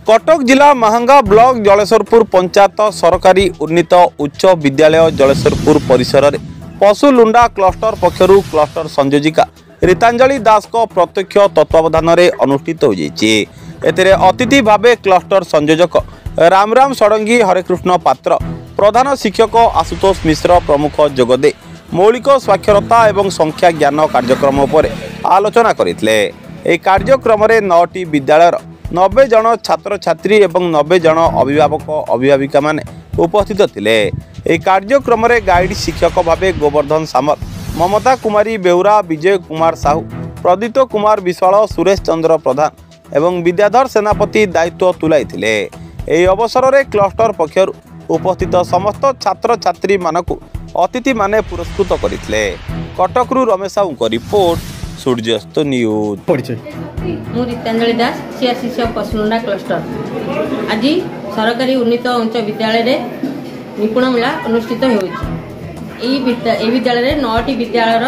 कटक जिला महंगा ब्लॉक जलेश्वरपुर पंचायत सरकारी उन्नीत उच्च विद्यालय जलेश्वरपुर परिसर में पशुलुंडा क्लस्टर पक्षरु क्लस्टर संयोजिका रीतांजलि दास को प्रत्यक्ष तत्वावधान में अनुष्ठित हो अतिथि भावे क्लस्टर संयोजक रामराम षडंगी हरेकृष्ण पात्र प्रधान शिक्षक आशुतोष मिश्र प्रमुख जोगदे मौलिक साक्षरता एवं संख्या ज्ञान कार्यक्रम पर आलोचना करते। यह कार्यक्रम में 9टी विद्यालय 90 जन छात्र छात्री एवं 90 जन अभिभावक अभिभाविका माने उपस्थित थिले। यह कार्यक्रम में गाइड शिक्षक भावे गोवर्धन सामल ममता कुमारी बेउरा विजय कुमार साहू प्रदीप कुमार विश्वाल सुरेश चंद्र प्रधान एवं विद्याधर सेनापति दायित्व तुलाई। यह अवसर में क्लस्टर पक्षर उपस्थित समस्त छात्र छात्री मानकु अतिथि माने पुरस्कृत करथिले। कटकरू रमेश साहू को रिपोर्ट सूर्यास्त न्यूज। मु रीतांजलि दास सीआरसीसी पशुलुंडा क्लस्टर आज सरकारी उन्नीत उच्च विद्यालय रे निपुण मेला अनुष्ठित होई। विद्यालय 9टी विद्यालय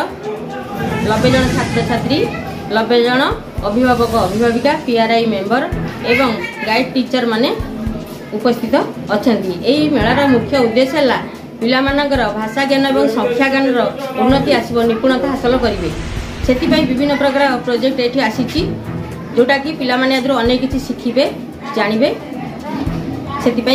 90 जन छात्र छात्री 90 जन अभिभावक अभिभाविका पीआरआई मेंबर एवं गाइड टीचर माने उपस्थित अछंती। एही मेलार मुख्य उद्देश्य है पिलामानकर भाषा ज्ञान और संख्या ज्ञान उन्नति आसब निपुणता हासिल करेंगे से विभिन्न प्रकार प्रोजेक्ट ये आसी जोटा कि पिलामाने अनेक किसी शिखिबे जानिबे।